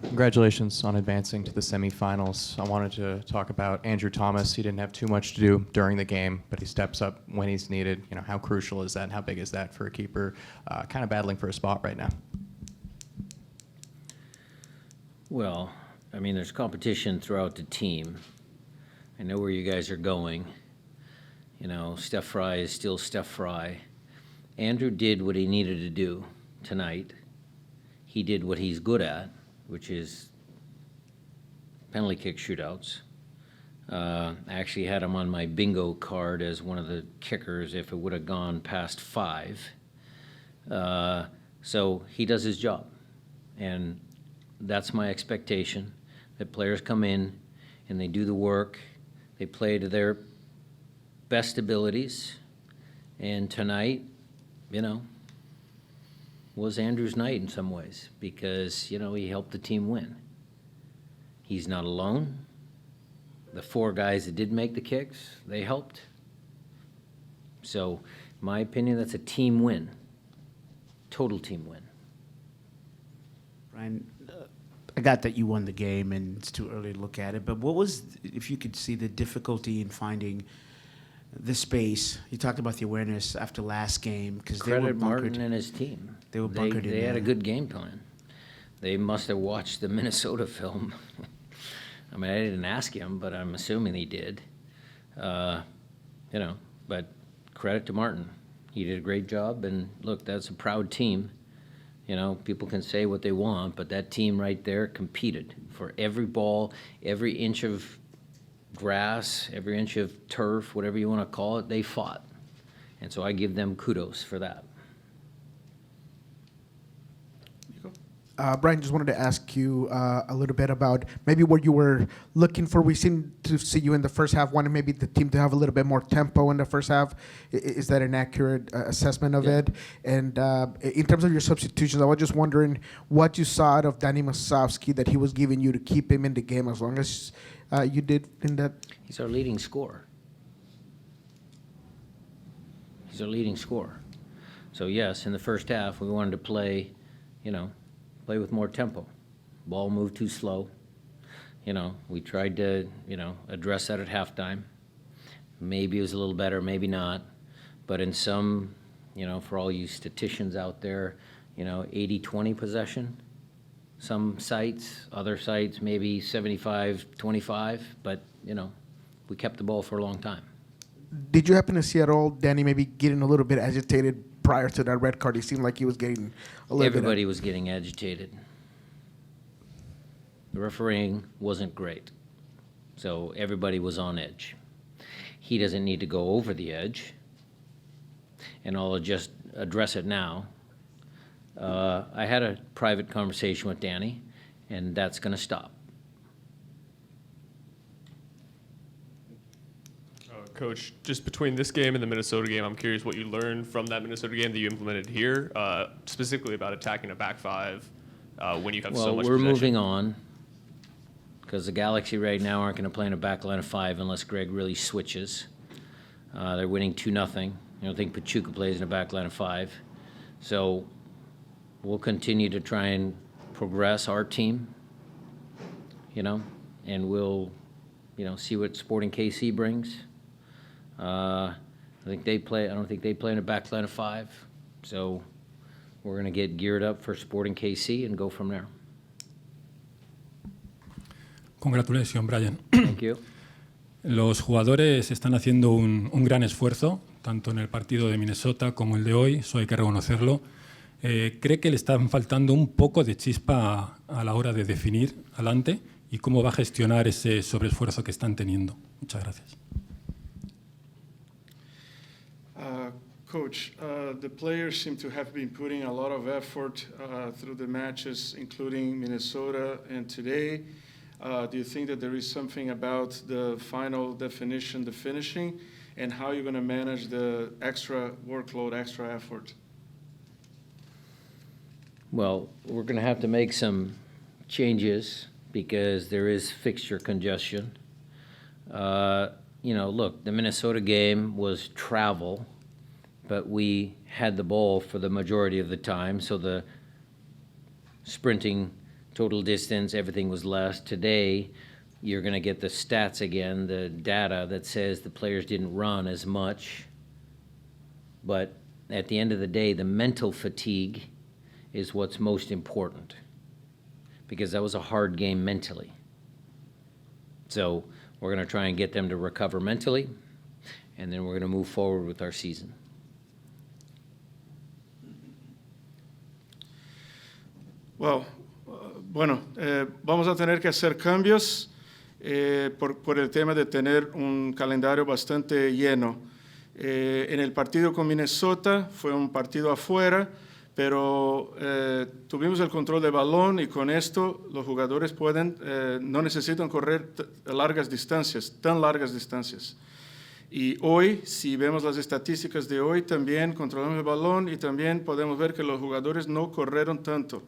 Congratulations on advancing to the semifinals. I wanted to talk about Andrew Thomas. He didn't have too much to do during the game, but he steps up when he's needed. You know, how crucial is that and how big is that for a keeper kind of battling for a spot right now? Well, I mean, there's competition throughout the team. I know where you guys are going. You know, Steph Fry is still Steph Fry. Andrew did what he needed to do tonight. He did what he's good at, which is penalty kick shootouts. I actually had him on my bingo card as one of the kickers if it would have gone past 5. So he does his job. And that's my expectation, that players come in and they do the work, they play to their best abilities. And tonight, you know, was Andrew's night in some ways because, you know, he helped the team win. He's not alone. The 4 guys that did make the kicks, they helped. So, in my opinion, that's a team win. Total team win. Brian, I got that you won the game and it's too early to look at it, but what was, if you could see the difficulty in finding the space? You talked about the awareness after last game because they were Credit bunkered. Martin and his team. They were bunkered in They had there. a good game plan. They must have watched the Minnesota film. I mean, I didn't ask him, but I'm assuming he did. You know, but credit to Martin. He did a great job, and look, that's a proud team. You know, people can say what they want, but that team right there competed for every ball, every inch of grass, every inch of turf, whatever you want to call it, they fought. And so I give them kudos for that. Brian, just wanted to ask you a little bit about maybe what you were looking for. We seem to see you in the first half wanting maybe the team to have a little bit more tempo in the first half. Is that an accurate assessment of it? And in terms of your substitutions, I was just wondering what you saw out of Danny Masovsky that he was giving you to keep him in the game as long as you did in that. He's our leading scorer. He's our leading scorer. So yes, in the first half, we wanted to play, you know, play with more tempo. Ball moved too slow. You know, we tried to, you know, address that at halftime. Maybe it was a little better, maybe not. But in some, you know, for all you statisticians out there, you know, 80-20 possession. Some sites, other sites, maybe 75-25. But, you know, we kept the ball for a long time. Did you happen to see at all Danny maybe getting a little bit agitated prior to that red card? He seemed like he was getting a little Everybody was getting agitated. The refereeing wasn't great, so everybody was on edge. He doesn't need to go over the edge, and I'll just address it now. I had a private conversation with Danny, and that's going to stop. Coach, just between this game and the Minnesota game, I'm curious what you learned from that Minnesota game that you implemented here, specifically about attacking a back 5 when you have so much Well, we're possession. moving on because the Galaxy right now aren't going to play in a back line of 5 unless Greg really switches. They're winning 2-0. I don't think Pachuca plays in a back line of 5. So we'll continue to try and progress our team, you know, and we'll, you know, see what Sporting KC brings. I don't think they play in a back line of 5. So we're going to get geared up for Sporting KC and go from there. Congratulations, Brian. Thank you. Los jugadores están haciendo un gran esfuerzo, tanto en el partido de Minnesota como el de hoy, eso hay que reconocerlo. ¿Cree que le están faltando un poco de chispa a la hora de definir adelante y cómo va a gestionar ese sobreesfuerzo que están teniendo? Muchas gracias. Coach, the players seem to have been putting a lot of effort through the matches, including Minnesota and today. Do you think that there is something about the final definition, the finishing, and how you're going to manage the extra workload, extra effort? Well, we're going to have to make some changes because there is fixture congestion. You know, look, the Minnesota game was travel, but we had the ball for the majority of the time, so the sprinting total distance, everything was less. Today, you're going to get the stats again, the data that says the players didn't run as much. But at the end of the day, the mental fatigue is what's most important, because that was a hard game mentally. So we're going to try and get them to recover mentally, and then we're going to move forward with our season. Well, vamos a tener que hacer cambios por el tema de tener un calendario bastante lleno. En el partido con Minnesota fue un partido afuera, pero tuvimos el control del balón y con esto los jugadores no necesitan correr tan largas distancias. Y hoy, si vemos las estadísticas de hoy, también controlamos el balón y también podemos ver que los jugadores no corrieron tanto.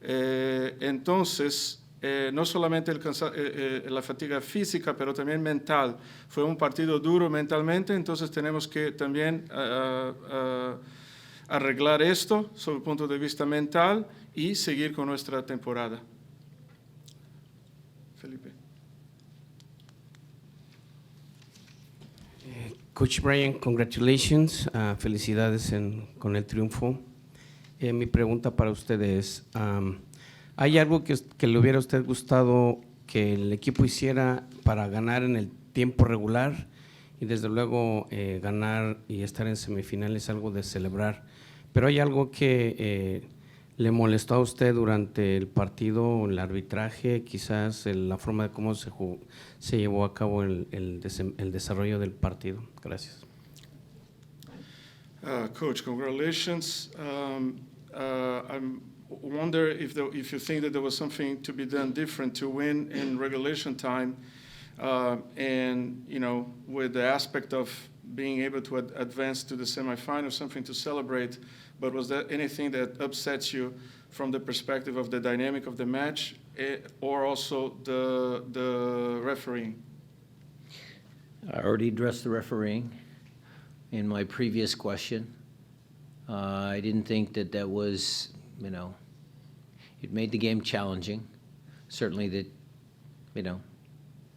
Entonces, no solamente la fatiga física, pero también mental. Fue un partido duro mentalmente, entonces tenemos que también arreglar esto sobre el punto de vista mental y seguir con nuestra temporada. Felipe. Coach Brian, congratulations, felicidades con el triunfo. Mi pregunta para usted es, ¿hay algo que le hubiera a usted gustado que el equipo hiciera para ganar en el tiempo regular? Y desde luego ganar y estar en semifinales es algo de celebrar. Pero ¿hay algo que le molestó a usted durante el partido, el arbitraje, quizás la forma de cómo se llevó a cabo el desarrollo del partido? Gracias. Coach, congratulations. I wonder if you think that there was something to be done different to win in regulation time, and with the aspect of being able to advance to the semifinals, something to celebrate. But was there anything that upsets you from the perspective of the dynamic of the match, or also the refereeing? I already addressed the refereeing in my previous question. I didn't think that was, it made the game challenging. Certainly that,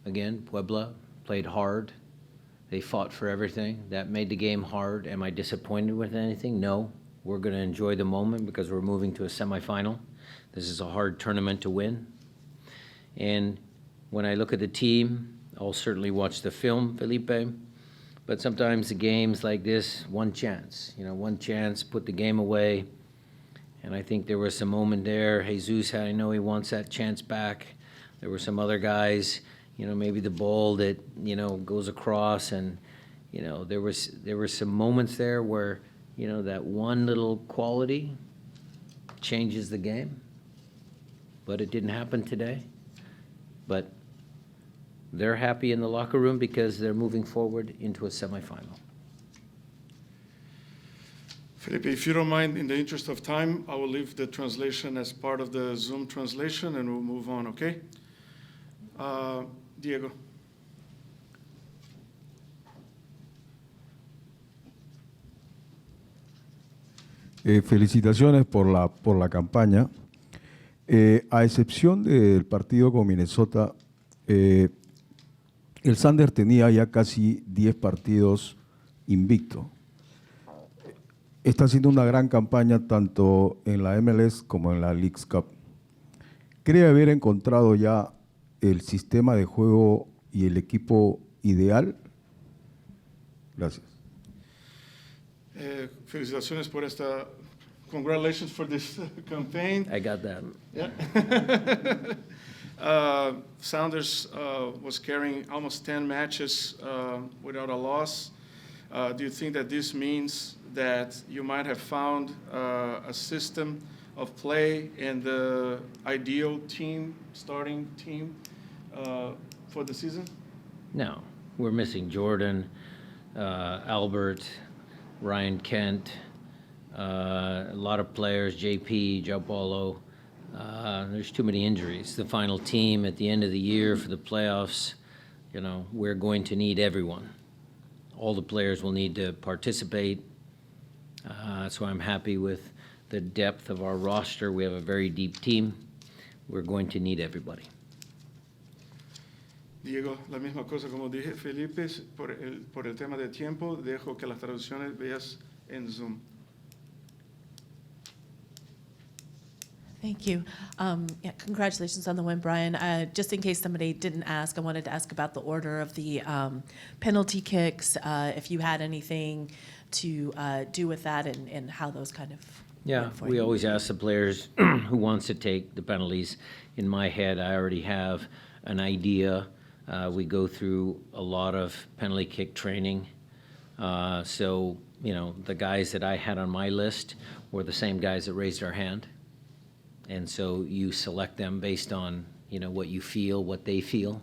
again, Puebla played hard. They fought for everything. That made the game hard. Am I disappointed with anything? No. We're going to enjoy the moment because we're moving to a semifinal. This is a hard tournament to win. And when I look at the team, I'll certainly watch the film, Felipe. But sometimes the games like this, one chance, put the game away. And I think there was some moment there. Jesus, I know he wants that chance back. There were some other guys, maybe the ball that, goes across. And, there were some moments there where, that one little quality changes the game. But it didn't happen today. But they're happy in the locker room because they're moving forward into a semifinal. Felipe, if you don't mind, in the interest of time, I will leave the translation as part of the Zoom translation and we'll move on, okay? Diego. Felicitaciones por la campaña. A excepción del partido con Minnesota, el Sander tenía ya casi 10 partidos invicto. Está haciendo una gran campaña tanto en la MLS como en la Leagues Cup. ¿Cree haber encontrado ya el sistema de juego y el equipo ideal? Gracias. Felicitaciones por esta. Congratulations for this campaign. I got that. Yeah. Sounders was carrying almost 10 matches without a loss. Do you think that this means that you might have found a system of play and the ideal starting team for the season? No, we're missing Jordan, Albert, Ryan Kent, a lot of players, JP, João Paulo. There's too many injuries. The final team at the end of the year for the playoffs, we're going to need everyone. All the players will need to participate. So I'm happy with the depth of our roster. We have a very deep team. we're going to need everybody. Diego, la misma cosa como dije, Felipe, por el tema de tiempo, dejo que las traducciones veas en Zoom. Thank you. Yeah, congratulations on the win, Brian. Just in case somebody didn't ask, I wanted to ask about the order of the penalty kicks, if you had anything to do with that and how those kind of Yeah, went for we you. always ask the players who wants to take the penalties. In my head, I already have an idea. We go through a lot of penalty kick training. So, you know, the guys that I had on my list were the same guys that raised our hand. And so you select them based on, you know, what you feel, what they feel.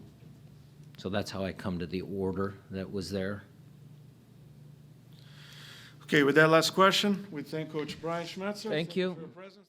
So that's how I come to the order that was there. Okay, with that last question, we thank Coach Brian Schmetzer. Thank you. For your presence.